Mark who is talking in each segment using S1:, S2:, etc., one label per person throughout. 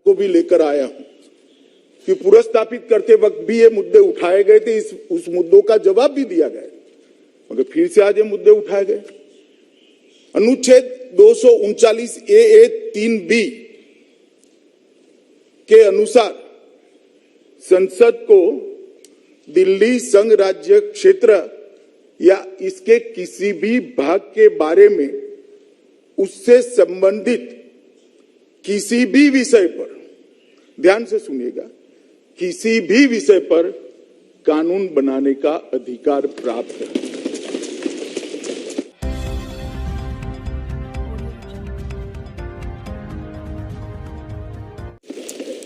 S1: को भी लेकर आया हूं कि पुनर्स्थापित करते वक्त भी ये मुद्दे उठाए गए थे, उस मुद्दों का जवाब भी दिया गया, मगर फिर से आज ये मुद्दे उठाए गए। अनुच्छेद 239 ए 3B के अनुसार संसद को दिल्ली संघ राज्य क्षेत्र या इसके किसी भी भाग के बारे में उससे संबंधित किसी भी विषय पर, ध्यान से सुनिएगा, किसी भी विषय पर कानून बनाने का अधिकार प्राप्त है।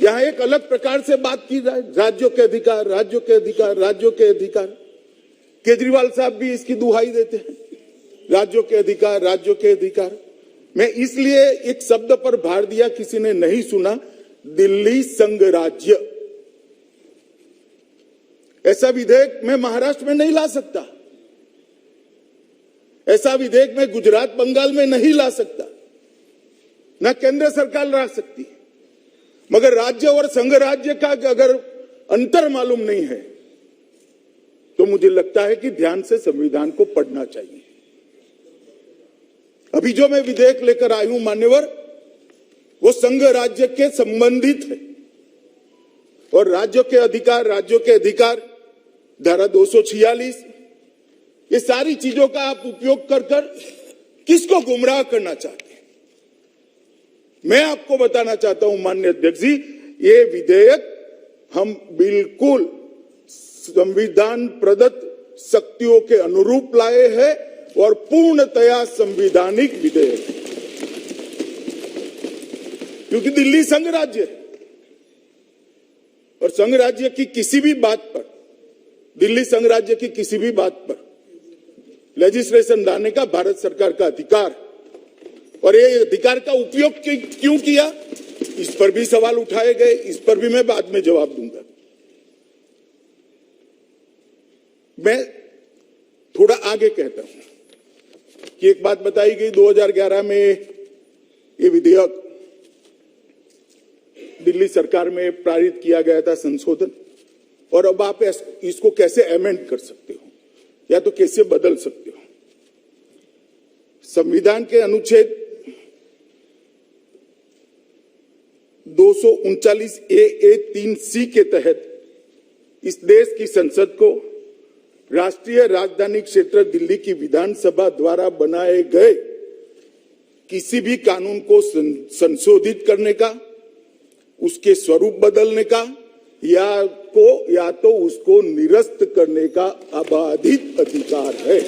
S1: यहां एक अलग प्रकार से बात की जाए, राज्यों के अधिकार, राज्यों के अधिकार, राज्यों के अधिकार। केजरीवाल साहब भी इसकी दुहाई देते हैं, राज्यों के अधिकार, राज्यों के अधिकार। मैं इसलिए एक शब्द पर भार दिया, किसी ने नहीं सुना, दिल्ली संघ राज्य। ऐसा विधेयक मैं महाराष्ट्र में नहीं ला सकता, ऐसा विधेयक मैं गुजरात बंगाल में नहीं ला सकता, ना केंद्र सरकार ला सकती। मगर राज्य और संघ राज्य का अगर अंतर मालूम नहीं है तो मुझे लगता है कि ध्यान से संविधान को पढ़ना चाहिए। अभी जो मैं विधेयक लेकर आई हूं मान्यवर, वो संघ राज्य के संबंधित है और राज्यों के अधिकार, राज्यों के अधिकार, धारा 246, ये सारी चीजों का आप उपयोग कर किसको गुमराह करना चाहते हैं? मैं आपको बताना चाहता हूं माननीय अध्यक्ष जी, ये विधेयक हम बिल्कुल संविधान प्रदत्त शक्तियों के अनुरूप लाए हैं और पूर्णतया संवैधानिक विधेयक है, क्योंकि दिल्ली संघ राज्य है और संघ राज्य की किसी भी बात पर, दिल्ली संघ राज्य की किसी भी बात पर लेजिस्लेशन लाने का भारत सरकार का अधिकार, और ये अधिकार का उपयोग क्यों किया, इस पर भी सवाल उठाए गए, इस पर भी मैं बाद में जवाब दूंगा। मैं थोड़ा आगे कहता हूं कि एक बात बताई गई, 2011 में ये विधेयक दिल्ली सरकार में पारित किया गया था, संशोधन, और अब आप इसको कैसे अमेंड कर सकते हो या तो कैसे बदल सकते हो। संविधान के अनुच्छेद 239 ए 3C के तहत इस देश की संसद को राष्ट्रीय राजधानी क्षेत्र दिल्ली की विधानसभा द्वारा बनाए गए किसी भी कानून को संशोधित करने का, उसके स्वरूप बदलने का या तो उसको निरस्त करने का अबाधित अधिकार है।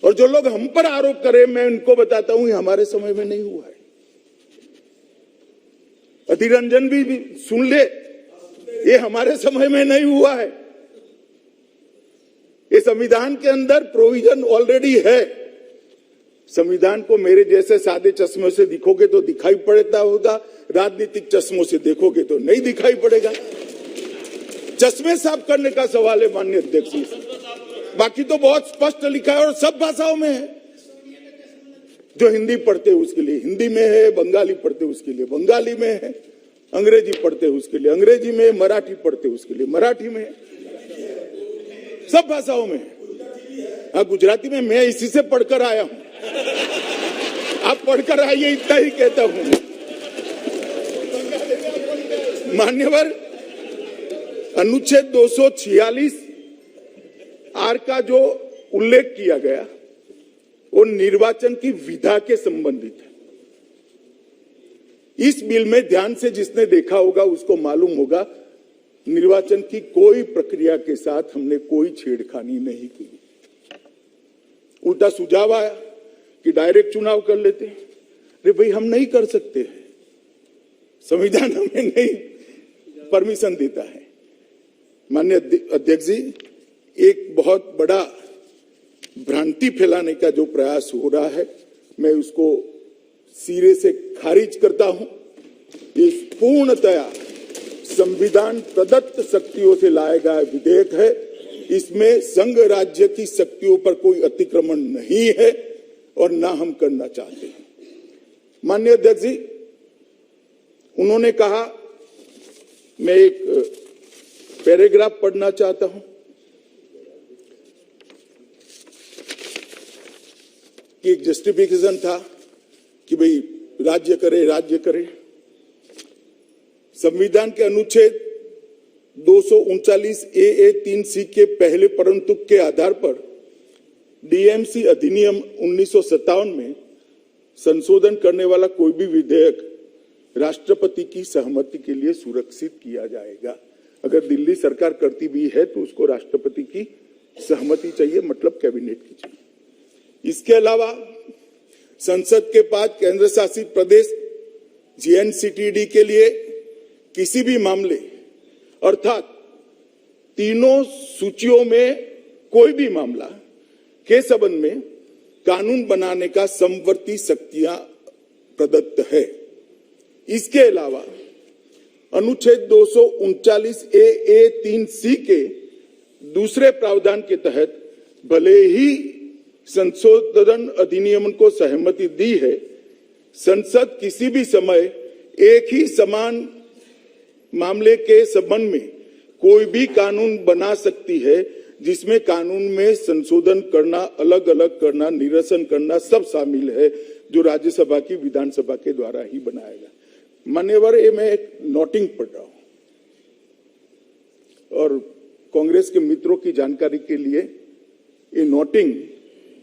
S1: और जो लोग हम पर आरोप करें, मैं उनको बताता हूं, ये हमारे समय में नहीं हुआ है। अधीर रंजन भी सुन ले, ये हमारे समय में नहीं हुआ है। ये संविधान के अंदर प्रोविजन ऑलरेडी है। संविधान को मेरे जैसे सादे चश्मों से देखोगे तो दिखाई पड़ता होगा, राजनीतिक चश्मों से देखोगे तो नहीं दिखाई पड़ेगा। चश्मे साफ करने का सवाल है माननीय अध्यक्ष जी, बाकी तो बहुत स्पष्ट लिखा है और सब भाषाओं में है। जो हिंदी पढ़ते हैं उसके लिए हिंदी में है, बंगाली पढ़ते हैं उसके लिए बंगाली में है, अंग्रेजी पढ़ते हैं उसके लिए अंग्रेजी में, मराठी पढ़ते हैं उसके लिए मराठी में है, सब भाषाओं में है। हाँ, गुजराती में मैं इसी से पढ़कर आया हूं, आप पढ़कर आइए, इतना ही कहता हूं। मान्यवर, अनुच्छेद 246 आर का जो उल्लेख किया गया वो निर्वाचन की विधा के संबंधित है। इस बिल में ध्यान से जिसने देखा होगा उसको मालूम होगा, निर्वाचन की कोई प्रक्रिया के साथ हमने कोई छेड़खानी नहीं की। उल्टा सुझाव आया कि डायरेक्ट चुनाव कर लेते हैं। अरे भाई, हम नहीं कर सकते हैं, संविधान हमें नहीं परमिशन देता है। माननीय अध्यक्ष जी, एक बहुत बड़ा भ्रांति फैलाने का जो प्रयास हो रहा है, मैं उसको सिरे से खारिज करता हूं। ये पूर्णतया संविधान प्रदत्त शक्तियों से लाया गया विधेयक है। इसमें संघ राज्य की शक्तियों पर कोई अतिक्रमण नहीं है और ना हम करना चाहते हैं। माननीय अध्यक्ष जी, उन्होंने कहा, मैं एक पैराग्राफ पढ़ना चाहता हूं कि एक जस्टिफिकेशन था कि भाई राज्य करे। संविधान के अनुच्छेद 239 ए 3C के पहले परंतुक के आधार पर डीएमसी अधिनियम 1957 में संशोधन करने वाला कोई भी विधेयक राष्ट्रपति की सहमति के लिए सुरक्षित किया जाएगा। अगर दिल्ली सरकार करती भी है तो उसको राष्ट्रपति की सहमति चाहिए, मतलब कैबिनेट की चाहिए। इसके अलावा संसद के पास केंद्र शासित प्रदेश जीएनसीटीडी के लिए किसी भी मामले अर्थात तीनों सूचियों में कोई भी मामला के संबंध में कानून बनाने का समवर्ती शक्तियां प्रदत्त है। इसके अलावा अनुच्छेद 239 ए 3C के दूसरे प्रावधान के तहत भले ही संशोधन अधिनियम को सहमति दी है, संसद किसी भी समय एक ही समान मामले के संबंध में कोई भी कानून बना सकती है, जिसमें कानून में संशोधन करना, अलग अलग करना, निरसन करना सब शामिल है, जो राज्यसभा की विधानसभा के द्वारा ही बनाएगा। मान्यवर, ये मैं एक नोटिंग पढ़ रहा हूं और कांग्रेस के मित्रों की जानकारी के लिए, ये नोटिंग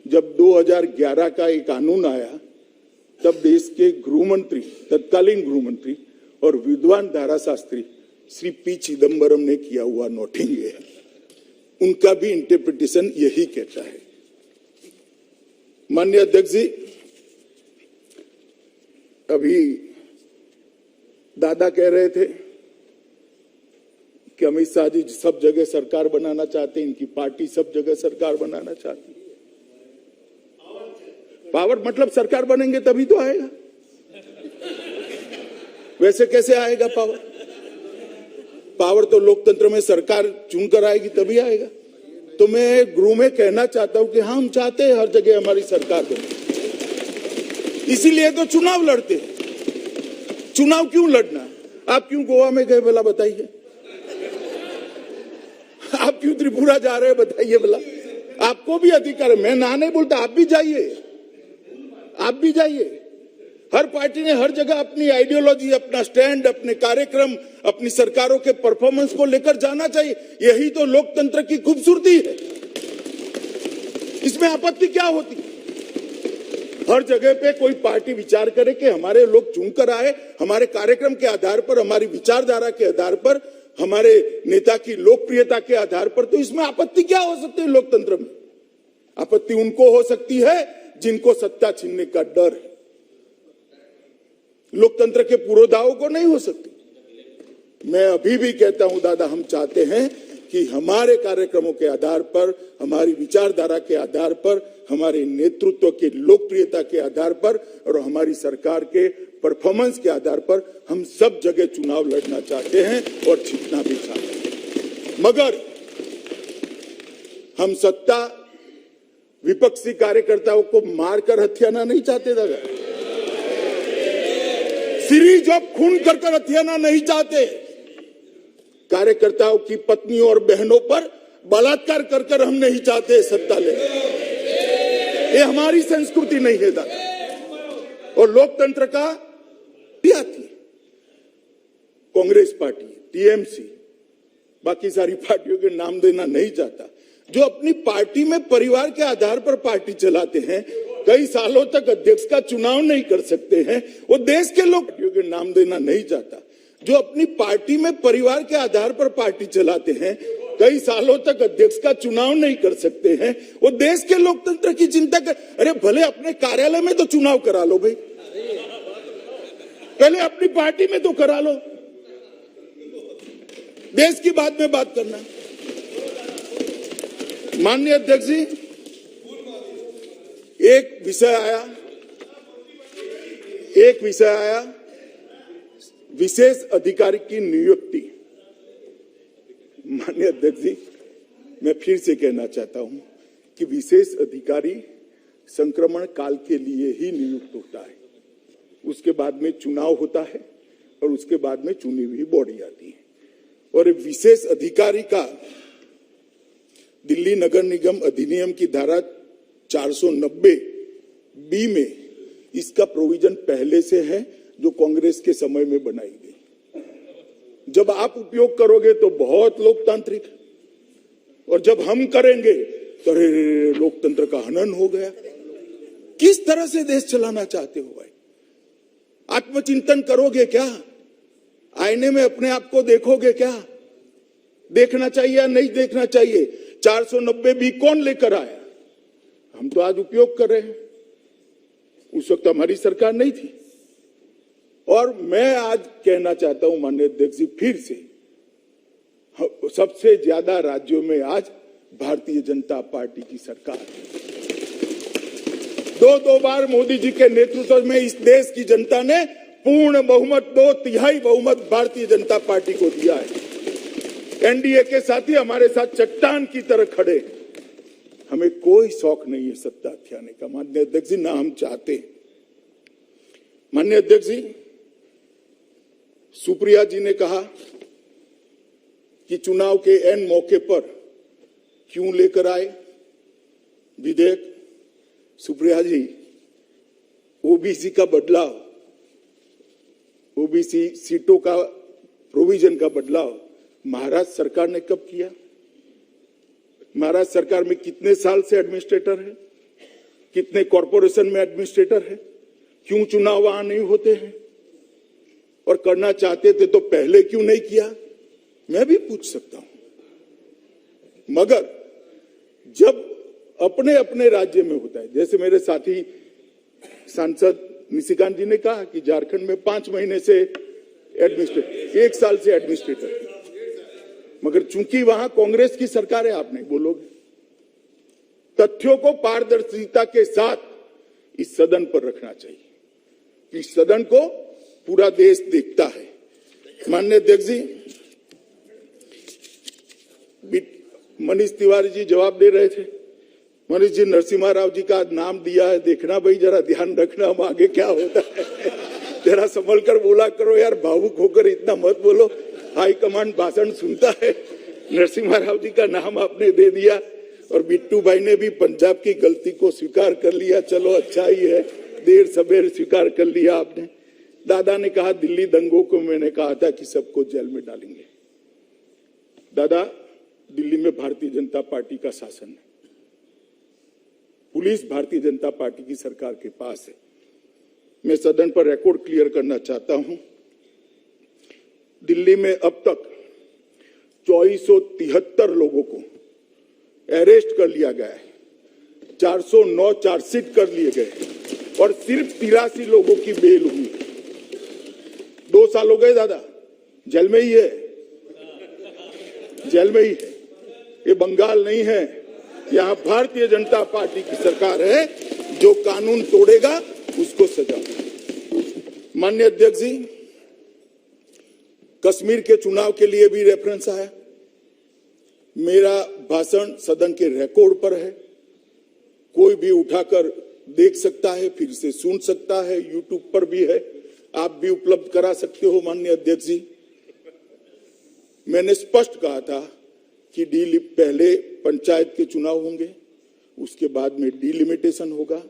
S1: जब 2011 का एक कानून आया तब देश के गृहमंत्री, तत्कालीन गृहमंत्री और विद्वान धाराशास्त्री श्री पी चिदम्बरम ने किया हुआ नोटिंग है। उनका भी इंटरप्रिटेशन यही कहता है। माननीय अध्यक्ष जी, अभी दादा कह रहे थे कि अमित शाह जी सब जगह सरकार बनाना चाहते हैं, इनकी पार्टी सब जगह सरकार बनाना चाहती है। पावर मतलब सरकार बनेंगे तभी तो आएगा, वैसे कैसे आएगा पावर? पावर तो लोकतंत्र में सरकार चुनकर आएगी तभी आएगा। तो मैं गृह में कहना चाहता हूं कि हम चाहते हैं हर जगह हमारी सरकार बने, इसीलिए तो चुनाव लड़ते हैं। चुनाव क्यों लड़ना? आप क्यों गोवा में गए भला बताइए? आप क्यों त्रिपुरा जा रहे हैं बताइए भला? आपको भी अधिकार है, मैं ना नहीं बोलता, आप भी जाइए, आप भी जाइए। हर पार्टी ने हर जगह अपनी आइडियोलॉजी, अपना स्टैंड, अपने कार्यक्रम, अपनी सरकारों के परफॉर्मेंस को लेकर जाना चाहिए। यही तो लोकतंत्र की खूबसूरती है, इसमें आपत्ति क्या होती? हर जगह पे कोई पार्टी विचार करे कि हमारे लोग चुनकर आए, हमारे कार्यक्रम के आधार पर, हमारी विचारधारा के आधार पर, हमारे नेता की लोकप्रियता के आधार पर, तो इसमें आपत्ति क्या हो सकती है? लोकतंत्र में आपत्ति उनको हो सकती है जिनको सत्ता छीनने का डर है, लोकतंत्र के पुरोधाओं को नहीं हो सकती। मैं अभी भी कहता हूं दादा, हम चाहते हैं कि हमारे कार्यक्रमों के आधार पर, हमारी विचारधारा के आधार पर, हमारे नेतृत्व की लोकप्रियता के आधार पर और हमारी सरकार के परफॉर्मेंस के आधार पर हम सब जगह चुनाव लड़ना चाहते हैं और जीतना भी चाहते हैं। मगर हम सत्ता विपक्षी कार्यकर्ताओं को मारकर हत्याना नहीं चाहते दादा, सीरीज ऑफ खून कर हत्याना नहीं चाहते, कार्यकर्ताओं की पत्नियों और बहनों पर बलात्कार कर हम नहीं चाहते सत्ता ले। ये हमारी संस्कृति नहीं है दादा। और लोकतंत्र का आती है कांग्रेस पार्टी, टीएमसी, बाकी सारी पार्टियों के नाम देना नहीं चाहता, जो अपनी पार्टी में परिवार के आधार पर पार्टी चलाते हैं, कई सालों तक अध्यक्ष का चुनाव नहीं कर सकते हैं, वो देश के लोग के नाम देना नहीं चाहता, जो अपनी पार्टी में परिवार के आधार पर पार्टी चलाते हैं, कई सालों तक अध्यक्ष का चुनाव नहीं कर सकते हैं, वो देश के लोकतंत्र की चिंता कर। अरे भले अपने कार्यालय में तो चुनाव करा लो भाई, पहले अपनी पार्टी में तो करा लो, देश की बात में बात करना। माननीय अध्यक्ष जी, एक विषय आया विशेष अधिकारी की नियुक्ति। माननीय अध्यक्ष जी, मैं फिर से कहना चाहता हूं कि विशेष अधिकारी संक्रमण काल के लिए ही नियुक्त होता है, उसके बाद में चुनाव होता है और उसके बाद में चुनी हुई बॉडी आती है। और एक विशेष अधिकारी का दिल्ली नगर निगम अधिनियम की धारा 490B में इसका प्रोविजन पहले से है, जो कांग्रेस के समय में बनाई गई। जब आप उपयोग करोगे तो बहुत लोकतांत्रिक, और जब हम करेंगे तो लोकतंत्र का हनन हो गया। किस तरह से देश चलाना चाहते हो भाई? आत्मचिंतन करोगे क्या? आईने में अपने आप को देखोगे क्या? देखना चाहिए या नहीं देखना चाहिए? 490B कौन लेकर आया? हम तो आज उपयोग कर रहे हैं, उस वक्त हमारी सरकार नहीं थी। और मैं आज कहना चाहता हूं माननीय अध्यक्ष जी, फिर से सबसे ज्यादा राज्यों में आज भारतीय जनता पार्टी की सरकार है। दो बार मोदी जी के नेतृत्व में इस देश की जनता ने पूर्ण बहुमत, 2/3 बहुमत भारतीय जनता पार्टी को दिया है। एनडीए के साथी हमारे साथ चट्टान की तरह खड़े। हमें कोई शौक नहीं है सत्ता हथियाने का माननीय अध्यक्ष जी, ना हम चाहते। माननीय अध्यक्ष जी, सुप्रिया जी ने कहा कि चुनाव के एन मौके पर क्यों लेकर आए विधेयक। सुप्रिया जी, ओबीसी का बदलाव, ओबीसी सीटों का प्रोविजन का बदलाव महाराष्ट्र सरकार ने कब किया? महाराष्ट्र सरकार में कितने साल से एडमिनिस्ट्रेटर है? कितने कॉरपोरेशन में एडमिनिस्ट्रेटर है? क्यों चुनाव वहां नहीं होते हैं? और करना चाहते थे तो पहले क्यों नहीं किया? मैं भी पूछ सकता हूं। मगर जब अपने अपने राज्य में होता है, जैसे मेरे साथी सांसद निशिकांत जी ने कहा कि झारखंड में 5 महीने से एडमिनिस्ट्रेटर, 1 साल से एडमिनिस्ट्रेटर, मगर चूंकि वहां कांग्रेस की सरकार है, आप नहीं बोलोगे। तथ्यों को पारदर्शिता के साथ इस सदन पर रखना चाहिए। इस सदन को पूरा देश देखता है। माननीय अध्यक्ष जी, मनीष तिवारी जी जवाब दे रहे थे। मनीष जी, नरसिम्हा राव जी का नाम दिया है, देखना भाई, जरा ध्यान रखना हम आगे क्या होता है। जरा संभल कर बोला करो यार, भावुक होकर इतना मत बोलो। हाई कमांड भाषण सुनता है। नरसिम्हा राव जी का नाम आपने दे दिया, और बिट्टू भाई ने भी पंजाब की गलती को स्वीकार कर लिया। चलो अच्छा ही है, देर सबेर स्वीकार कर लिया आपने। दादा ने कहा दिल्ली दंगों को मैंने कहा था कि सबको जेल में डालेंगे। दादा, दिल्ली में भारतीय जनता पार्टी का शासन है, पुलिस भारतीय जनता पार्टी की सरकार के पास है। मैं सदन पर रिकॉर्ड क्लियर करना चाहता हूं, दिल्ली में अब तक 2473 लोगों को अरेस्ट कर लिया गया है, 409 चार्जशीट कर लिए गए, और सिर्फ 83 लोगों की बेल हुई। 2 साल हो गए दादा, जेल में ही है, जेल में ही है। ये बंगाल नहीं है, यहां भारतीय जनता पार्टी की सरकार है। जो कानून तोड़ेगा उसको सजा। माननीय अध्यक्ष जी, कश्मीर के चुनाव के लिए भी रेफरेंस आया। मेरा भाषण सदन के रिकॉर्ड पर है, कोई भी उठाकर देख सकता है, फिर से सुन सकता है, यूट्यूब पर भी है, आप भी उपलब्ध करा सकते हो। माननीय अध्यक्ष जी, मैंने स्पष्ट कहा था कि पहले पंचायत के चुनाव होंगे, उसके बाद में डिलिमिटेशन होगा,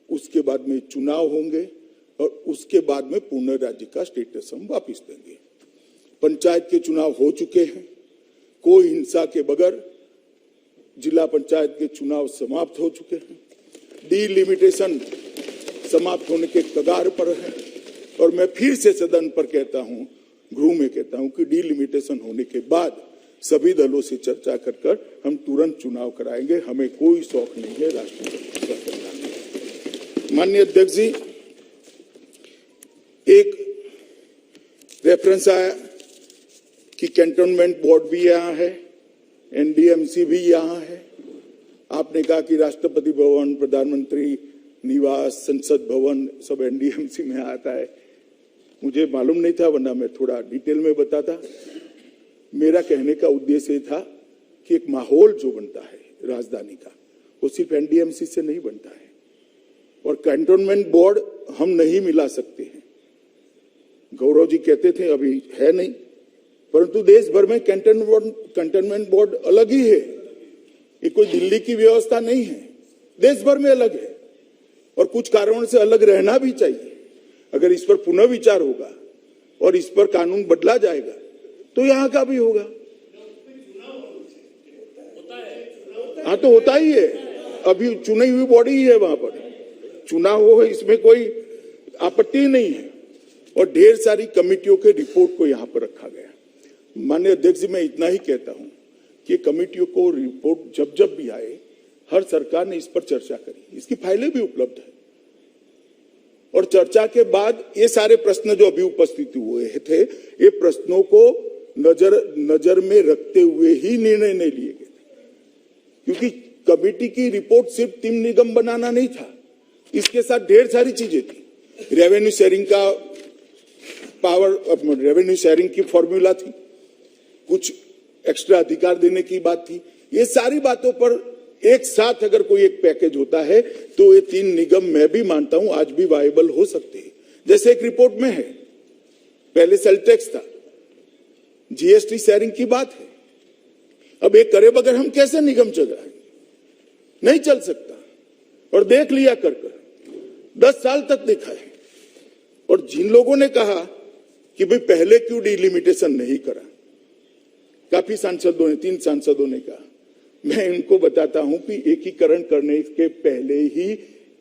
S1: उसके बाद में चुनाव होंगे, और उसके बाद में पूर्ण राज्य का स्टेटस हम वापस देंगे। पंचायत के चुनाव हो चुके हैं, कोई हिंसा के बगैर जिला पंचायत के चुनाव समाप्त हो चुके हैं। डिलिमिटेशन समाप्त होने के कगार पर है, और मैं फिर से सदन पर कहता हूं, गृह में कहता हूं कि डिलिमिटेशन होने के बाद सभी दलों से चर्चा कर हम तुरंत चुनाव कराएंगे। हमें कोई शौक नहीं है राष्ट्रपति का। माननीय अध्यक्ष जी, एक रेफरेंस आया कि कैंटोनमेंट बोर्ड भी यहाँ है, एनडीएमसी भी यहाँ है। आपने कहा कि राष्ट्रपति भवन, प्रधानमंत्री निवास, संसद भवन सब एनडीएमसी में आता है। मुझे मालूम नहीं था, वरना मैं थोड़ा डिटेल में बताता। मेरा कहने का उद्देश्य था कि एक माहौल जो बनता है राजधानी का, वो सिर्फ एनडीएमसी से नहीं बनता है। और कैंटोनमेंट बोर्ड हम नहीं मिला सकते हैं। गौरव जी कहते थे अभी है नहीं, परंतु देश भर में कंटेनमेंट बोर्ड अलग ही है। ये कोई दिल्ली की व्यवस्था नहीं है, देश भर में अलग है और कुछ कारणों से अलग रहना भी चाहिए। अगर इस पर पुनः विचार होगा और इस पर कानून बदला जाएगा तो यहाँ का भी होगा। हाँ तो होता ही है, अभी चुनी हुई बॉडी ही है, वहां पर चुनाव हो, इसमें कोई आपत्ति नहीं है। और ढेर सारी कमेटियों के रिपोर्ट को यहाँ पर रखा गया। माननीय अध्यक्ष जी, मैं इतना ही कहता हूं कि कमेटियों को रिपोर्ट जब जब भी आए, हर सरकार ने इस पर चर्चा करी, इसकी फाइलें भी उपलब्ध है। और चर्चा के बाद ये सारे प्रश्न जो अभी उपस्थित हुए थे, ये प्रश्नों को नजर में रखते हुए ही निर्णय नहीं लिए गए, क्योंकि कमेटी की रिपोर्ट सिर्फ 3 निगम बनाना नहीं था, इसके साथ ढेर सारी चीजें थी। रेवेन्यू शेयरिंग का पावर, रेवेन्यू शेयरिंग की फॉर्मूला थी, कुछ एक्स्ट्रा अधिकार देने की बात थी। ये सारी बातों पर एक साथ अगर कोई एक पैकेज होता है तो ये 3 निगम मैं भी मानता हूं आज भी वायबल हो सकते हैं। जैसे एक रिपोर्ट में है, पहले सेल टैक्स था, जीएसटी शेयरिंग की बात है। अब एक करे बगैर हम कैसे निगम चल रहा है? नहीं चल सकता। और देख लिया कर 10 साल तक देखा है। और जिन लोगों ने कहा कि भाई पहले क्यों डिलिमिटेशन नहीं करा, काफी सांसदों ने, 3 सांसदों ने कहा, मैं इनको बताता हूं कि एकीकरण करने के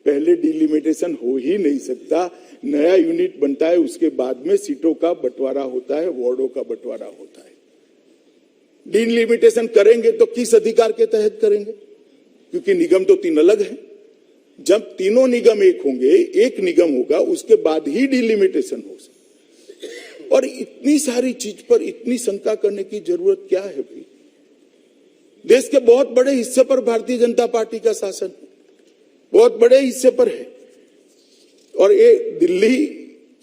S1: पहले डिलिमिटेशन हो ही नहीं सकता। नया यूनिट बनता है, उसके बाद में सीटों का बंटवारा होता है, वार्डों का बंटवारा होता है। डिलिमिटेशन करेंगे तो किस अधिकार के तहत करेंगे? क्योंकि निगम तो 3 अलग है। जब तीनों निगम एक होंगे, एक निगम होगा, उसके बाद ही डिलिमिटेशन हो सकता। और इतनी सारी चीज पर इतनी शंका करने की जरूरत क्या है भाई? देश के बहुत बड़े हिस्से पर भारतीय जनता पार्टी का शासन है, बहुत बड़े हिस्से पर है। और ये दिल्ली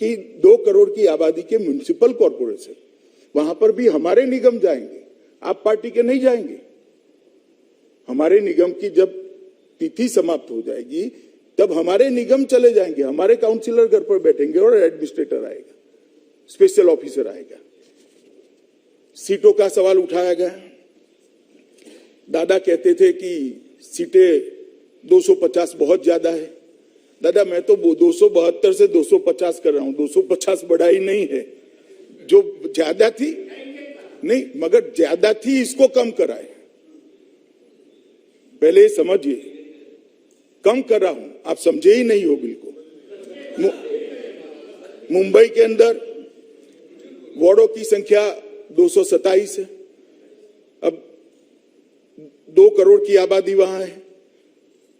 S1: की 2 करोड़ की आबादी के म्युनिसिपल कॉर्पोरेशन, वहां पर भी हमारे निगम जाएंगे, आप पार्टी के नहीं जाएंगे। हमारे निगम की जब तिथि समाप्त हो जाएगी तब हमारे निगम चले जाएंगे, हमारे काउंसिलर घर पर बैठेंगे और एडमिनिस्ट्रेटर आएगा, स्पेशल ऑफिसर आएगा। सीटों का सवाल उठाया गया। दादा कहते थे कि सीटें 250 बहुत ज्यादा है। दादा मैं तो 272 से 250 कर रहा हूं, 250 बढ़ाई नहीं है, जो ज्यादा थी नहीं, मगर ज्यादा थी इसको कम कराए। पहले समझिए, कम कर रहा हूं, आप समझे ही नहीं हो बिल्कुल। मुंबई के अंदर वार्डों की संख्या 227 है। अब 2 करोड़ की आबादी वहां है,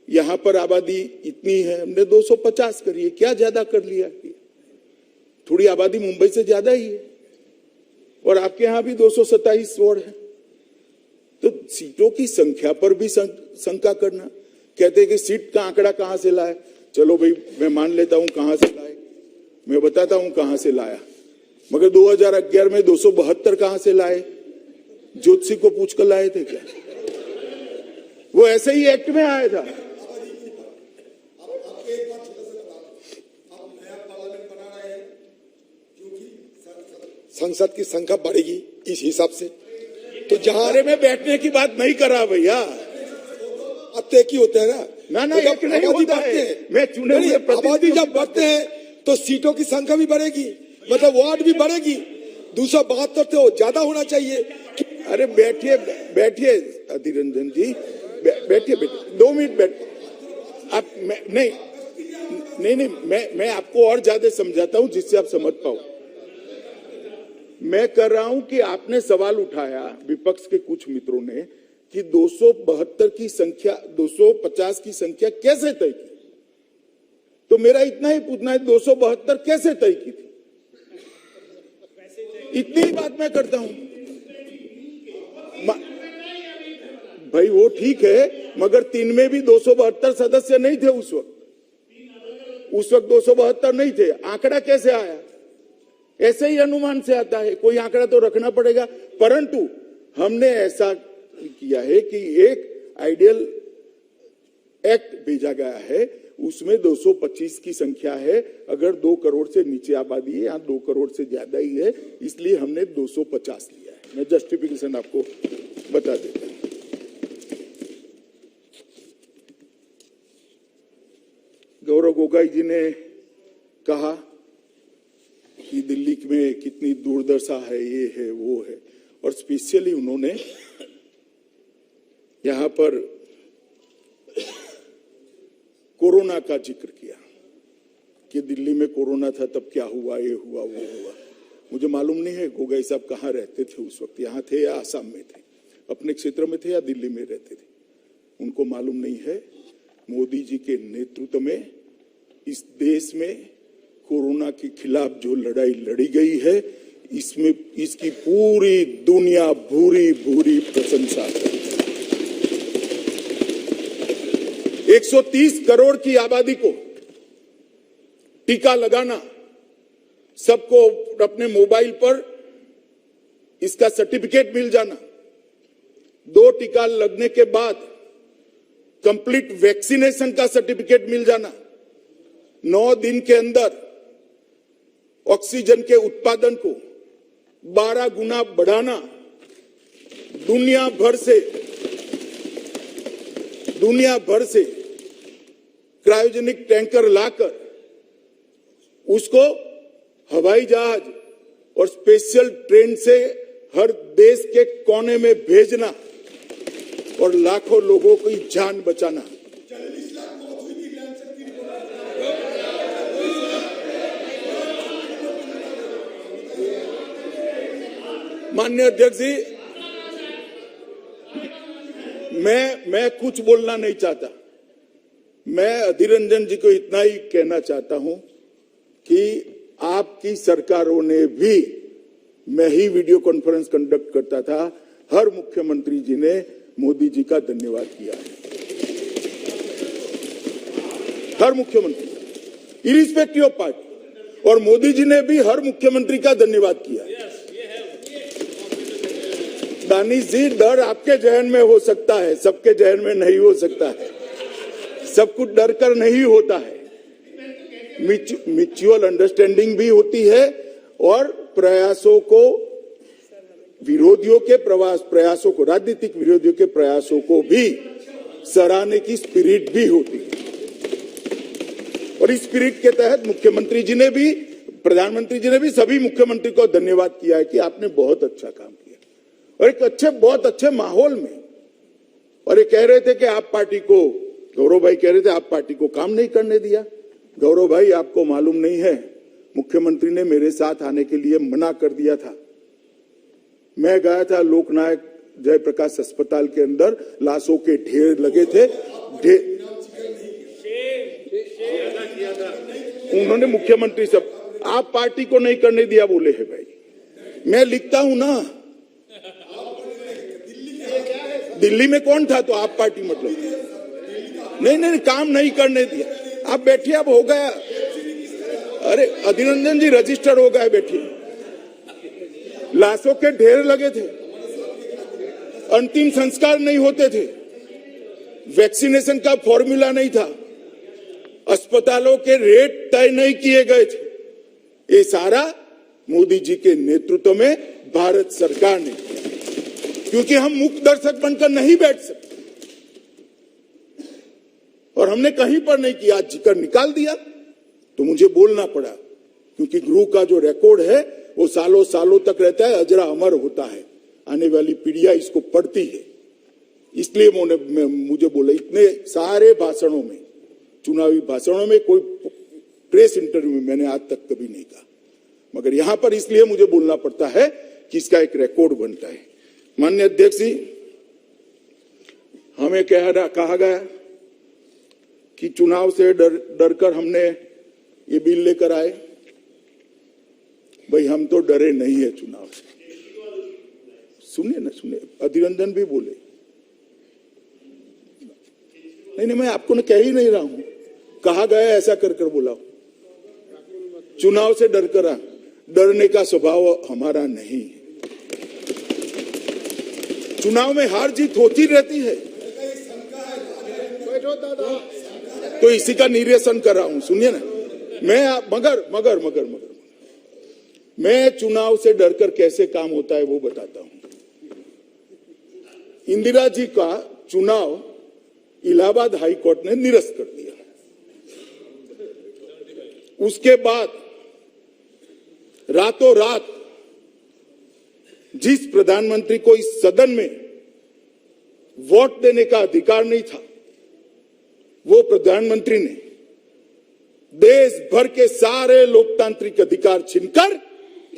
S1: यहां पर आबादी इतनी है, हमने 250 करी है। क्या ज्यादा कर लिया? थोड़ी आबादी मुंबई से ज्यादा ही है और आपके यहां भी 227 वार्ड है। तो सीटों की संख्या पर भी शंका करना। कहते हैं कि सीट का आंकड़ा कहां से लाए? चलो भाई, मैं मान लेता हूं कहां से लाए, मैं बताता हूं कहां से लाया। मगर 2011 में 272 कहां से लाए? ज्योतिषी को पूछकर लाए थे क्या? वो ऐसे ही एक्ट में आया था।
S2: संसद की संख्या बढ़ेगी इस हिसाब से, तो जहां
S1: में बैठने की बात नहीं कर रहा भैया,
S2: अब तय की होते हैं ना,
S1: ना एक नहीं होता है। मैं चुने हुए
S2: आबादी जब बढ़ते हैं तो सीटों की संख्या भी बढ़ेगी, मतलब वार्ड भी बढ़ेगी। 272 तो ज्यादा होना चाहिए।
S1: अरे बैठिए बैठिए अधीर रंजन जी, बैठिए 2 मिनट बैठ। आप नहीं, मैं आपको और ज्यादा समझाता हूं जिससे आप समझ पाओ। मैं कर रहा हूं कि आपने सवाल उठाया, विपक्ष के कुछ मित्रों ने, कि 272 की संख्या, 250 की संख्या कैसे तय की? तो मेरा इतना ही पूछना है, 272 कैसे तय की थी? इतनी ही बात मैं करता हूं भाई। वो ठीक है, मगर 3 में भी 272 सदस्य नहीं थे उस वक्त 272 नहीं थे। आंकड़ा कैसे आया? ऐसे ही अनुमान से आता है, कोई आंकड़ा तो रखना पड़ेगा। परंतु हमने ऐसा किया है कि एक आइडियल एक्ट भेजा गया है, उसमें 225 की संख्या है। अगर 2 करोड़ से नीचे आबादी है, यहाँ 2 करोड़ से ज्यादा ही है, इसलिए हमने 250 लिया है। मैं जस्टिफिकेशन आपको बता देता हूँ। गौरव गोगोई जी ने कहा कि दिल्ली में कितनी दुर्दशा है, ये है वो है, और स्पेशली उन्होंने यहां पर कोरोना का जिक्र किया कि दिल्ली में कोरोना था तब क्या हुआ, ये हुआ वो हुआ। मुझे मालूम नहीं है गोगोई साहब कहाँ रहते थे उस वक्त, यहाँ थे या आसाम में थे, अपने क्षेत्र में थे या दिल्ली में रहते थे, उनको मालूम नहीं है। मोदी जी के नेतृत्व में इस देश में कोरोना के खिलाफ जो लड़ाई लड़ी गई है, इसमें इसकी पूरी दुनिया भूरी भूरी प्रशंसा करती है। 130 करोड़ की आबादी को टीका लगाना, सबको अपने मोबाइल पर इसका सर्टिफिकेट मिल जाना, 2 टीका लगने के बाद कंप्लीट वैक्सीनेशन का सर्टिफिकेट मिल जाना, 9 दिन के अंदर ऑक्सीजन के उत्पादन को 12 गुना बढ़ाना, दुनिया भर से क्रायोजेनिक टैंकर लाकर उसको हवाई जहाज और स्पेशल ट्रेन से हर देश के कोने में भेजना और लाखों लोगों की जान बचाना। माननीय अध्यक्ष जी, मैं कुछ बोलना नहीं चाहता। मैं अधीर रंजन जी को इतना ही कहना चाहता हूं कि आपकी सरकारों ने भी, मैं ही वीडियो कॉन्फ्रेंस कंडक्ट करता था, हर मुख्यमंत्री जी ने मोदी जी का धन्यवाद किया है। हर मुख्यमंत्री इरिस्पेक्टिव ऑफ पार्टी, और मोदी जी ने भी हर मुख्यमंत्री का धन्यवाद किया है। दानिश जी, डर आपके जहन में हो सकता है, सबके जहन में नहीं हो सकता है। सब कुछ डर कर नहीं होता है, म्यूचुअल अंडरस्टैंडिंग भी होती है, और प्रयासों को, विरोधियों के प्रयासों को, राजनीतिक विरोधियों के प्रयासों को भी सराहने की स्पिरिट भी होती है। और इस स्पिरिट के तहत मुख्यमंत्री जी ने भी, प्रधानमंत्री जी ने भी सभी मुख्यमंत्री को धन्यवाद किया है कि आपने बहुत अच्छा काम किया, और एक बहुत अच्छे माहौल में। और ये कह रहे थे कि आप पार्टी को, गौरव भाई कह रहे थे आप पार्टी को काम नहीं करने दिया। गौरव भाई, आपको मालूम नहीं है, मुख्यमंत्री ने मेरे साथ आने के लिए मना कर दिया था। मैं गया था लोकनायक जयप्रकाश अस्पताल के अंदर, लाशों के ढेर लगे थे, उन्होंने मुख्यमंत्री सब, आप पार्टी को नहीं करने दिया बोले है। भाई मैं लिखता हूं ना, दिल्ली में कौन था तो आप पार्टी, मतलब नहीं, काम नहीं करने दिया। आप बैठिए, अब हो गया। अरे अधीर रंजन जी, रजिस्टर हो गया, बैठिए। लाशों के ढेर लगे थे, अंतिम संस्कार नहीं होते थे, वैक्सीनेशन का फॉर्मूला नहीं था, अस्पतालों के रेट तय नहीं किए गए थे। ये सारा मोदी जी के नेतृत्व में भारत सरकार ने किया, क्योंकि हम मुक्त दर्शक बनकर नहीं बैठ सकते, और हमने कहीं पर नहीं किया। आज जिक्र निकाल दिया तो मुझे बोलना पड़ा, क्योंकि गुरु का जो रिकॉर्ड है वो सालों सालों तक रहता है, अजरा अमर होता है, आने वाली पीढ़ियां इसको पढ़ती है। इसलिए मुझे बोला, इतने सारे भाषणों में, चुनावी भाषणों में, कोई प्रेस इंटरव्यू में मैंने आज तक कभी नहीं कहा, मगर यहां पर इसलिए मुझे बोलना पड़ता है कि इसका एक रिकॉर्ड बनता है। माननीय अध्यक्ष जी, हमें कहा गया कि चुनाव से डरकर हमने ये बिल लेकर आए। भाई हम तो डरे नहीं है चुनाव से। सुनिए ना, सुनिए, अधीर रंजन भी बोले। नहीं, मैं आपको कह ही नहीं रहा हूं, कहा गया ऐसा कर बोला। चुनाव से डरने का स्वभाव हमारा नहीं है। चुनाव में हार जीत होती रहती है। तो इसी का निरीक्षण कर रहा हूं, सुनिए ना। मगर मैं चुनाव से डरकर कैसे काम होता है वो बताता हूं। इंदिरा जी का चुनाव इलाहाबाद हाई कोर्ट ने निरस्त कर दिया। उसके बाद रातों रात जिस प्रधानमंत्री को इस सदन में वोट देने का अधिकार नहीं था, वो प्रधानमंत्री ने देश भर के सारे लोकतांत्रिक अधिकार छीनकर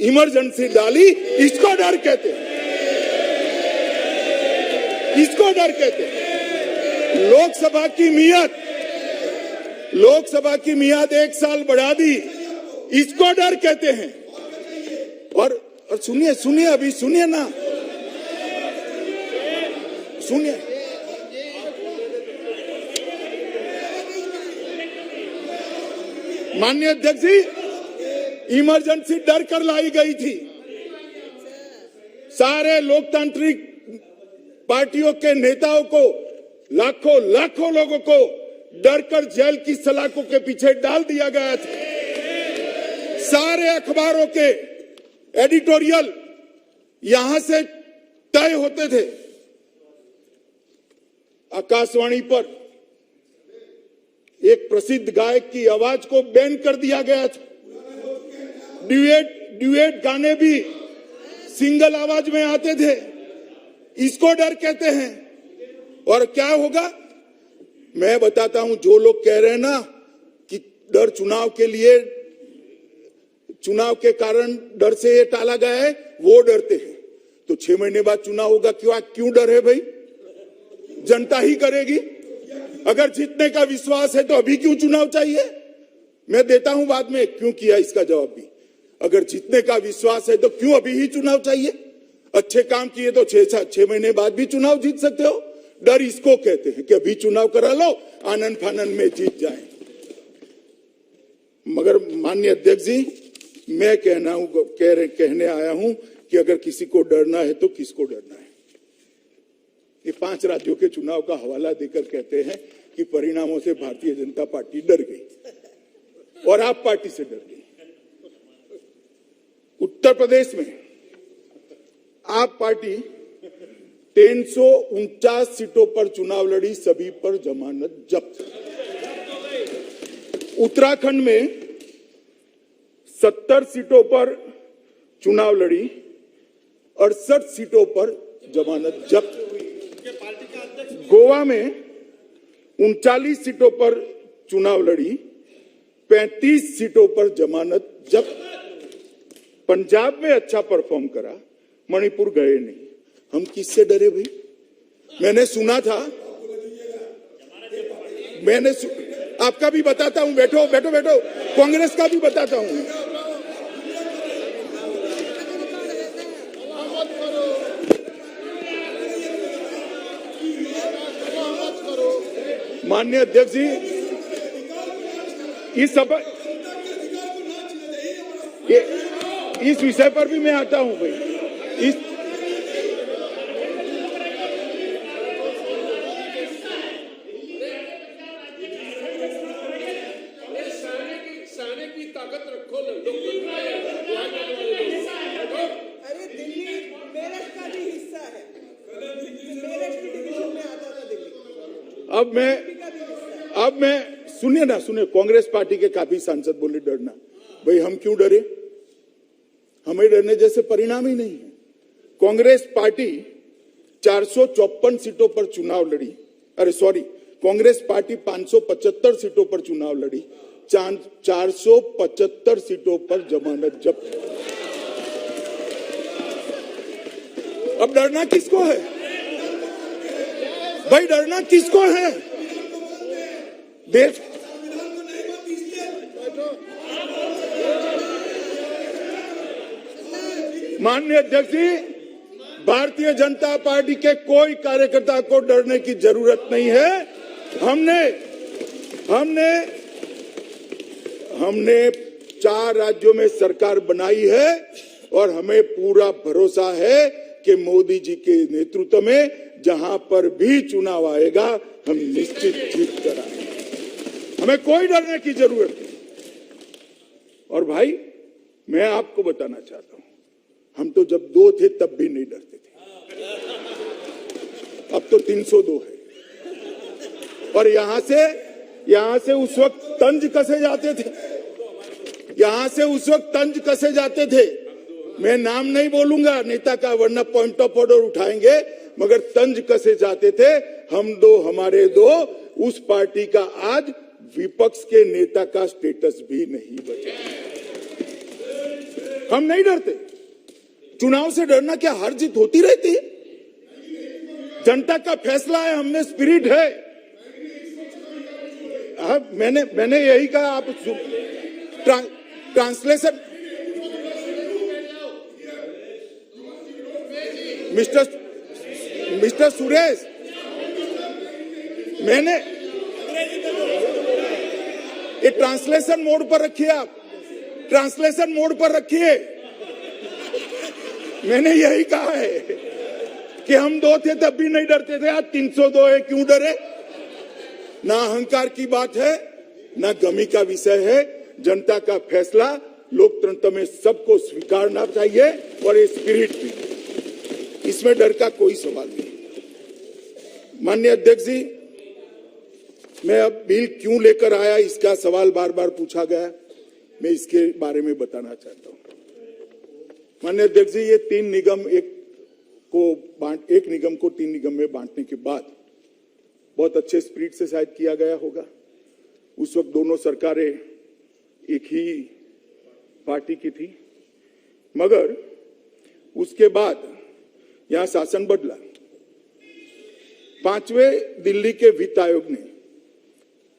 S1: इमरजेंसी डाली। इसको डर कहते हैं, इसको डर कहते हैं। लोकसभा की मियाद 1 साल बढ़ा दी, इसको डर कहते हैं। और सुनिए अभी, सुनिए ना, सुनिए। माननीय अध्यक्ष जी, इमरजेंसी डर कर लाई गई थी। सारे लोकतांत्रिक पार्टियों के नेताओं को, लाखों लोगों को डरकर जेल की सलाखों के पीछे डाल दिया गया था। सारे अखबारों के एडिटोरियल यहां से तय होते थे। आकाशवाणी पर एक प्रसिद्ध गायक की आवाज को बैन कर दिया गया था। ड्यूएट गाने भी सिंगल आवाज में आते थे। इसको डर कहते हैं। और क्या होगा मैं बताता हूं। जो लोग कह रहे हैं ना कि डर चुनाव के कारण डर से ये टाला गया है, वो डरते हैं। तो 6 महीने बाद चुनाव होगा, क्यों डर है भाई? जनता ही करेगी। अगर जीतने का विश्वास है तो अभी क्यों चुनाव चाहिए? मैं देता हूं बाद में क्यों किया इसका जवाब भी। अगर जीतने का विश्वास है तो क्यों अभी ही चुनाव चाहिए? अच्छे काम किए तो 6 महीने बाद भी चुनाव जीत सकते हो। डर इसको कहते हैं कि अभी चुनाव करा लो, आनंद फानंद में जीत जाए। मगर माननीय अध्यक्ष जी, मैं कहने आया हूं कि अगर किसी को डरना है तो किसको डरना है? ये 5 राज्यों के चुनाव का हवाला देकर कहते हैं कि परिणामों से भारतीय जनता पार्टी डर गई और आप पार्टी से डर गई। उत्तर प्रदेश में आप पार्टी 349 सीटों पर चुनाव लड़ी, सभी पर जमानत जब्त। उत्तराखंड में 70 सीटों पर चुनाव लड़ी, 68 सीटों पर जमानत जब्त। गोवा में 39 सीटों पर चुनाव लड़ी, 35 सीटों पर जमानत जब्त। पंजाब में अच्छा परफॉर्म करा, मणिपुर गए नहीं। हम किससे डरे भाई? मैंने सुना था, आपका भी बताता हूं, बैठो कांग्रेस का भी बताता हूं। माननीय अध्यक्ष जी, इस विषय पर भी मैं आता हूं भाई।
S3: की ताकत रखो। अरे दिल्ली मेरठ का भी हिस्सा है, मेरठ की डिवीजन में आता था दिल्ली।
S1: अब मैं सुनिए, कांग्रेस पार्टी के काफी सांसद बोले डरना। भाई हम क्यों डरे? हमें डरने जैसे परिणाम ही नहीं है। कांग्रेस पार्टी 454 सीटों पर चुनाव लड़ी। कांग्रेस पार्टी 575 सीटों पर चुनाव लड़ी, 475 सीटों पर जमानत जब्त। अब डरना किसको है भाई? डरना किसको है? देश माननीय अध्यक्ष जी, भारतीय जनता पार्टी के कोई कार्यकर्ता को डरने की जरूरत नहीं है। हमने 4 राज्यों में सरकार बनाई है और हमें पूरा भरोसा है कि मोदी जी के नेतृत्व में जहां पर भी चुनाव आएगा हम निश्चित जीत कराएंगे। हमें कोई डरने की जरूरत नहीं। और भाई मैं आपको बताना चाहता हूं, हम तो जब 2 थे तब भी नहीं डरते थे, अब तो 302 है। और यहां से उस वक्त तंज कसे जाते थे, जाते थे। मैं नाम नहीं बोलूंगा नेता का, वरना पॉइंट ऑफ ऑर्डर उठाएंगे, मगर तंज कसे जाते थे। हम दो, हमारे दो, उस पार्टी का आज विपक्ष के नेता का स्टेटस भी नहीं बचा। हम नहीं डरते। चुनाव से डरना क्या, हार जीत होती रहती है। जनता का फैसला है, हमने स्पिरिट है। मैंने यही कहा। आप ट्रांसलेशन मिस्टर सुरेश, मैंने ये ट्रांसलेशन मोड पर रखिए, आप ट्रांसलेशन मोड पर रखिए। मैंने यही कहा है कि हम 2 थे तब भी नहीं डरते थे, आज 302 है, क्यों डरे। ना अहंकार की बात है, ना गमी का विषय है। जनता का फैसला लोकतंत्र में सबको स्वीकारना चाहिए, और ये स्पिरिट भी, इसमें डर का कोई सवाल नहीं। माननीय अध्यक्ष जी, मैं अब बिल क्यों लेकर आया, इसका सवाल बार बार पूछा गया, मैं इसके बारे में बताना चाहता हूं। माननीय अध्यक्ष जी, ये 3 निगम एक निगम को 3 निगम में बांटने के बाद बहुत अच्छे स्पिरिट से शायद किया गया होगा। उस वक्त दोनों सरकारें एक ही पार्टी की थी, मगर उसके बाद यहां शासन बदला। 5वें दिल्ली के वित्त आयोग ने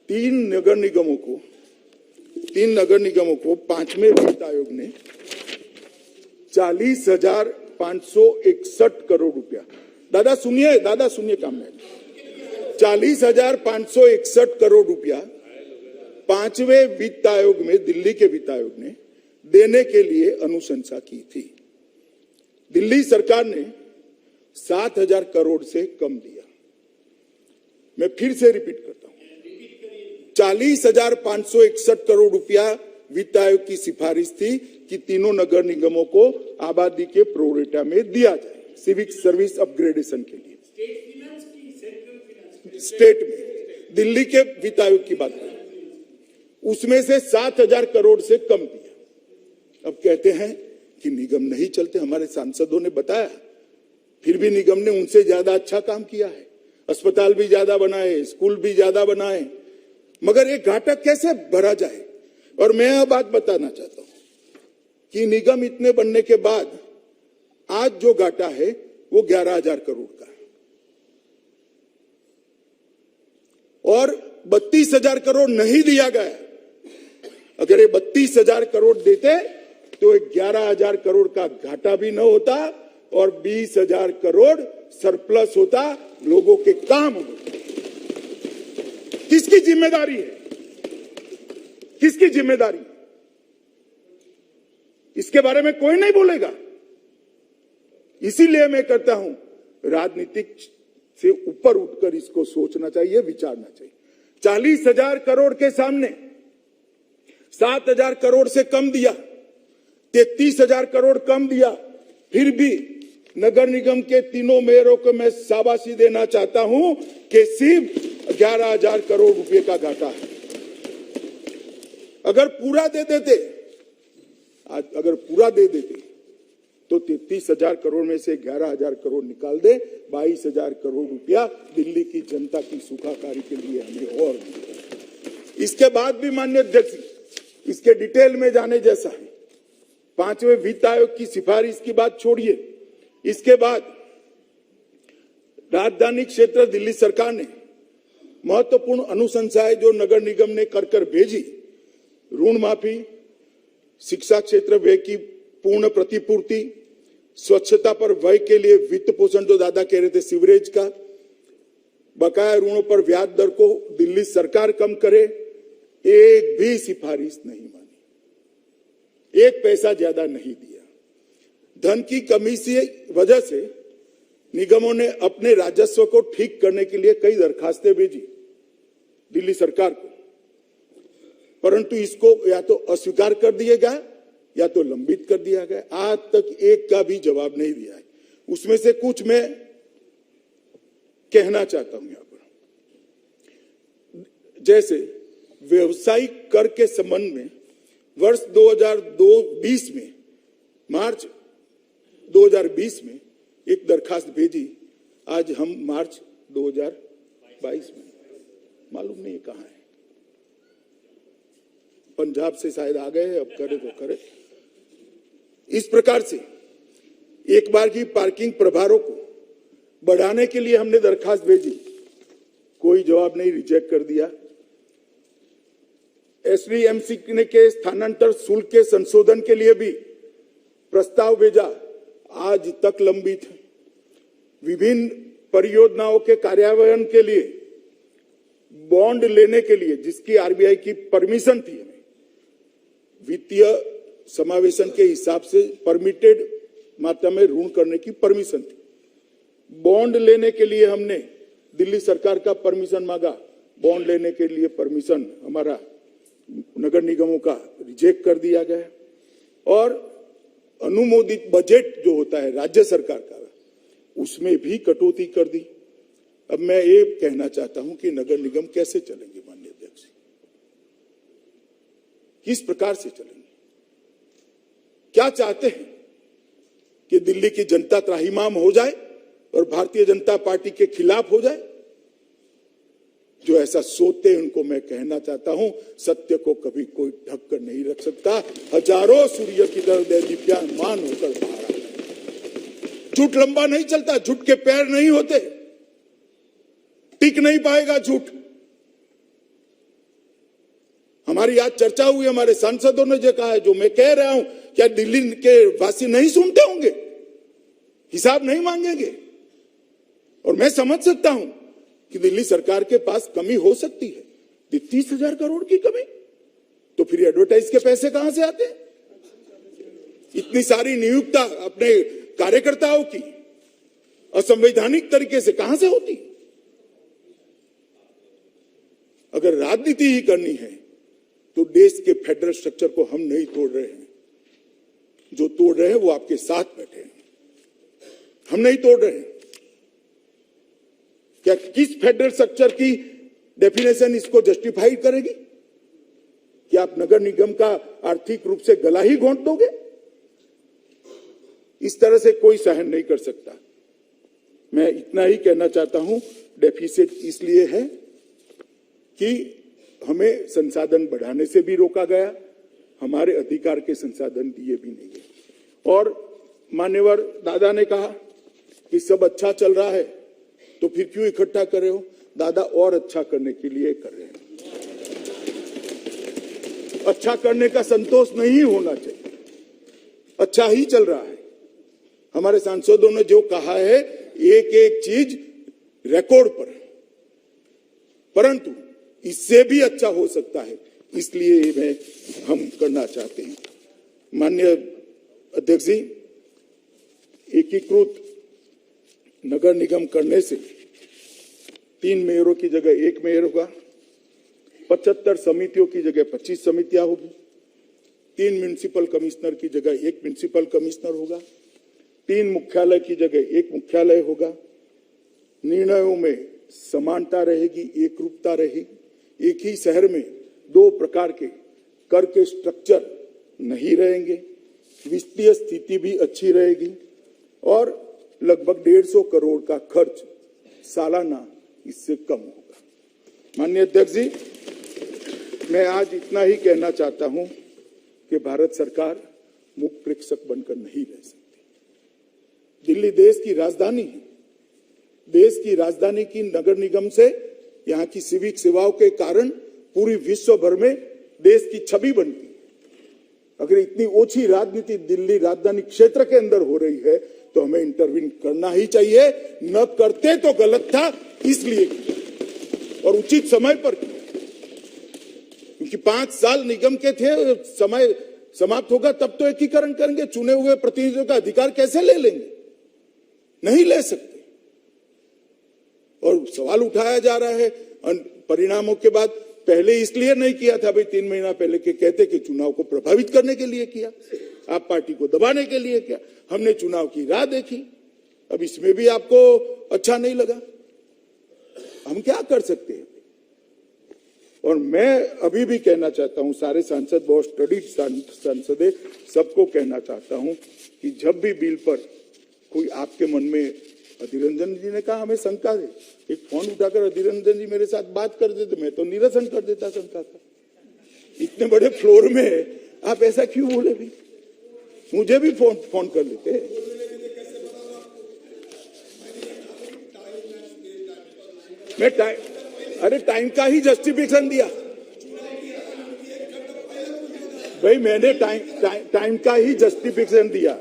S1: 3 नगर निगमों को 5वें वित्त आयोग ने 40,561 करोड़ रुपया, दादा सुनिए काम में, 40,561 करोड़ रुपया 5वें वित्त आयोग में, दिल्ली के वित्त आयोग ने देने के लिए अनुशंसा की थी। दिल्ली सरकार ने 7,000 करोड़ से कम दिया। मैं फिर से रिपीट करता हूं, 40,561 करोड़ रुपया वित्त आयोग की सिफारिश थी कि तीनों नगर निगमों को आबादी के प्रोरेटा में दिया जाए, सिविक सर्विस अपग्रेडेशन के लिए। स्टेट में दिल्ली के वित्त आयोग की बात करें, उसमें से 7,000 करोड़ से कम दिया। अब कहते हैं कि निगम नहीं चलते, हमारे सांसदों ने बताया, फिर भी निगम ने उनसे ज्यादा अच्छा काम किया है। अस्पताल भी ज्यादा बनाए, स्कूल भी ज्यादा बनाए, मगर एक घाटा कैसे भरा जाए। और मैं यह बात बताना चाहता हूं कि निगम इतने बनने के बाद आज जो घाटा है वो 11,000 करोड़ का है, और 32,000 करोड़ नहीं दिया गया। अगर ये 32,000 करोड़ देते तो 11,000 करोड़ का घाटा भी न होता, और 20,000 करोड़ सरप्लस होता, लोगों के काम होते। किसकी जिम्मेदारी है, किसकी जिम्मेदारी, इसके बारे में कोई नहीं बोलेगा। इसीलिए मैं कहता हूं, राजनीतिक से ऊपर उठकर इसको सोचना चाहिए, विचारना चाहिए। 40,000 करोड़ के सामने 7,000 करोड़ से कम दिया, 33,000 करोड़ कम दिया, फिर भी नगर निगम के तीनों मेयरों को मैं शाबाशी देना चाहता हूं कि सिर्फ 11,000 करोड़ रुपए का घाटा है। अगर पूरा दे देते तो 33,000 करोड़ में से 11,000 करोड़ निकाल दे, 22,000 करोड़ रुपया दिल्ली की जनता की सुखाकारी के लिए हमें और मिलेगा। इसके बाद भी माननीय अध्यक्ष, इसके डिटेल में जाने जैसा है। 5वें वित्त आयोग की सिफारिश की बात छोड़िए, इसके बाद राजधानी क्षेत्र दिल्ली सरकार ने महत्वपूर्ण अनुशंसाएं जो नगर निगम ने कर भेजी, ऋण माफी, शिक्षा क्षेत्र व्यय की पूर्ण प्रतिपूर्ति, स्वच्छता पर व्यय के लिए वित्त पोषण, जो दादा कह रहे थे सीवरेज का, बकाया ऋणों पर ब्याज दर को दिल्ली सरकार कम करे, एक भी सिफारिश नहीं मानी, एक पैसा ज्यादा नहीं दिया। धन की कमी की वजह से निगमों ने अपने राजस्व को ठीक करने के लिए कई दरखास्तें भेजी दिल्ली सरकार को, परंतु इसको या तो अस्वीकार कर दिया गया या तो लंबित कर दिया गया। आज तक एक का भी जवाब नहीं दिया है। उसमें से कुछ मैं कहना चाहता हूं यहां पर। जैसे व्यवसायिक कर के संबंध में वर्ष 2020 में, मार्च 2020 में एक दरखास्त भेजी। आज हम मार्च 2022 में, मालूम नहीं कहां है। पंजाब से शायद आ गए, अब करे तो करे। इस प्रकार से एक बार की पार्किंग प्रभारों को बढ़ाने के लिए हमने दरखास्त भेजी, कोई जवाब नहीं, रिजेक्ट कर दिया। एसडीएमसी ने के स्थानांतर शुल्क के संशोधन के लिए भी प्रस्ताव भेजा, आज तक लंबित है। विभिन्न परियोजनाओं के कार्यान्वयन के लिए बॉन्ड लेने के लिए, जिसकी आरबीआई की परमिशन थी, हमें वित्तीय समावेशन के हिसाब से परमिटेड मात्रा में ऋण करने की परमिशन थी। बॉन्ड लेने के लिए हमने दिल्ली सरकार का परमिशन मांगा, बॉन्ड लेने के लिए परमिशन हमारा नगर निगमों का रिजेक्ट कर दिया गया। और अनुमोदित बजट जो होता है राज्य सरकार का, उसमें भी कटौती कर दी। अब मैं ये कहना चाहता हूं कि नगर निगम कैसे चलेंगे माननीय अध्यक्ष, किस प्रकार से चलेंगे? क्या चाहते हैं कि दिल्ली की जनता त्राहिमाम हो जाए और भारतीय जनता पार्टी के खिलाफ हो जाए? जो ऐसा सोचते हैं उनको मैं कहना चाहता हूं, सत्य को कभी कोई ढक कर नहीं रख सकता। हजारों सूर्य की तरह दीप्यमान होकर बाहर आता है। झूठ लंबा नहीं चलता, झूठ के पैर नहीं होते, टिक नहीं पाएगा झूठ। हमारी आज चर्चा हुई, हमारे सांसदों ने जो कहा है, जो मैं कह रहा हूं, क्या दिल्ली के वासी नहीं सुनते होंगे, हिसाब नहीं मांगेंगे? और मैं समझ सकता हूं कि दिल्ली सरकार के पास कमी हो सकती है, 30,000 करोड़ की कमी, तो फिर एडवर्टाइज के पैसे कहां से आते? इतनी सारी नियुक्ता अपने कार्यकर्ताओं की असंवैधानिक तरीके से कहां से होती? अगर राजनीति ही करनी है तो देश के फेडरल स्ट्रक्चर को हम नहीं तोड़ रहे हैं, जो तोड़ रहे हैं वो आपके साथ बैठे हैं, हम नहीं तोड़ रहे हैं। क्या किस फेडरल स्ट्रक्चर की डेफिनेशन इसको जस्टिफाई करेगी कि आप नगर निगम का आर्थिक रूप से गला ही घोंट दोगे? इस तरह से कोई सहन नहीं कर सकता। मैं इतना ही कहना चाहता हूं, डेफिसिट इसलिए है कि हमें संसाधन बढ़ाने से भी रोका गया, हमारे अधिकार के संसाधन दिए भी नहीं गए। और मान्यवर दादा ने कहा कि सब अच्छा चल रहा है तो फिर क्यों इकट्ठा कर रहे हो? दादा और अच्छा करने के लिए कर रहे हैं। अच्छा करने का संतोष नहीं होना चाहिए, अच्छा ही चल रहा है। हमारे सांसदों ने जो कहा है, एक एक चीज रिकॉर्ड पर, परंतु इससे भी अच्छा हो सकता है, इसलिए हम करना चाहते हैं। माननीय अध्यक्ष जी, एकीकृत नगर निगम करने से 3 मेयरों की जगह 1 मेयर होगा, 75 समितियों की जगह 25 समितियां होगी, 3 म्युनिसिपल कमिश्नर की जगह 1 म्युनिसिपल कमिश्नर होगा, 3 मुख्यालय की जगह 1 मुख्यालय होगा। निर्णयों में समानता रहेगी, एकरूपता रहेगी। एक ही शहर में 2 प्रकार के कर के स्ट्रक्चर नहीं रहेंगे, वित्तीय स्थिति भी अच्छी रहेगी और लगभग 150 करोड़ का खर्च सालाना इससे कम होगा। माननीय अध्यक्ष जी, मैं आज इतना ही कहना चाहता हूं कि भारत सरकार मुख प्रेक्षक बनकर नहीं रह सकती। दिल्ली देश की राजधानी है, देश की राजधानी की नगर निगम से यहाँ की सिविक सेवाओं के कारण पूरी विश्व भर में देश की छवि बनती है। अगर इतनी ओछी राजनीति दिल्ली राजधानी क्षेत्र के अंदर हो रही है तो हमें इंटरवीन करना ही चाहिए। न करते तो गलत था, इसलिए और उचित समय पर, क्योंकि 5 साल निगम के थे, समय समाप्त होगा तब तो एकीकरण करेंगे। चुने हुए प्रतिनिधियों का अधिकार कैसे ले लेंगे? नहीं ले सकते। और सवाल उठाया जा रहा है परिणामों के बाद पहले इसलिए नहीं किया था भाई, 3 महीना पहले के कहते कि चुनाव को प्रभावित करने के लिए किया, आप पार्टी को दबाने के लिए किया। हमने चुनाव की राह देखी, अब इसमें भी आपको अच्छा नहीं लगा, हम क्या कर सकते हैं। और मैं अभी भी कहना चाहता हूं, सारे सांसद, बहुत स्टडीड सांसद है, सबको कहना चाहता हूं कि जब भी बिल पर कोई आपके मन में, अधीर रंजन जी ने कहा हमें शंका है, एक फोन उठाकर अधीर रंजन जी मेरे साथ बात कर देते, मैं तो निरसन कर देता शंका का। इतने बड़े फ्लोर में आप ऐसा क्यों बोले भी, मुझे भी फोन कर लेते। मैं टाइम का ही जस्टिफिकेशन दिया भाई, मैंने टाइम का ही जस्टिफिकेशन दिया।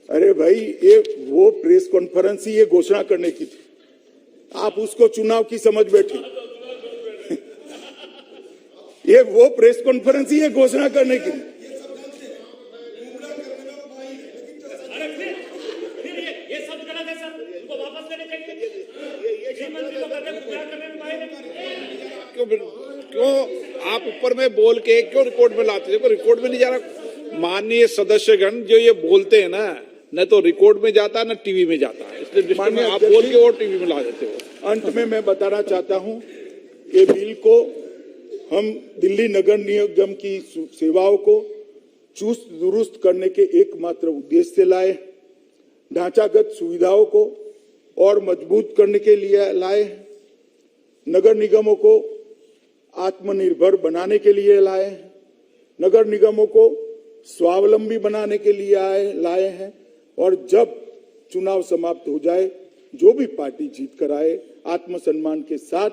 S1: अरे भाई, ये वो प्रेस कॉन्फ्रेंस ही ये घोषणा करने की थी, आप उसको चुनाव की समझ बैठे। ये वो प्रेस कॉन्फ्रेंस ही ये घोषणा करने की थी।
S4: क्यों आप ऊपर में बोल के क्यों रिकॉर्ड में लाते? देखो रिकॉर्ड में नहीं जा रहा। माननीय सदस्यगण जो ये बोलते हैं ना, न तो रिकॉर्ड में जाता न टीवी में जाता, इसलिए आप बोल के और टीवी में ला देते हो।
S1: अंत में मैं बताना चाहता हूं, ये बिल को हम दिल्ली नगर निगम की सेवाओं को चुस्त दुरुस्त करने के एकमात्र उद्देश्य से लाए, ढांचागत सुविधाओं को और मजबूत करने के लिए लाए, नगर निगमों को आत्मनिर्भर बनाने के लिए लाए, नगर निगमों को स्वावलंबी बनाने के लिए लाए हैं, और जब चुनाव समाप्त हो जाए, जो भी पार्टी जीत कर आए, आत्मसम्मान के साथ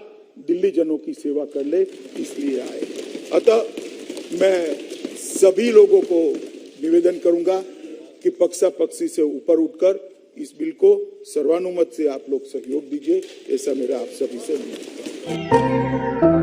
S1: दिल्ली जनों की सेवा कर ले, इसलिए आए। अतः मैं सभी लोगों को निवेदन करूंगा कि पक्षापक्षी से ऊपर उठकर इस बिल को सर्वानुमत से आप लोग सहयोग दीजिए, ऐसा मेरा आप सभी से निवेदन है।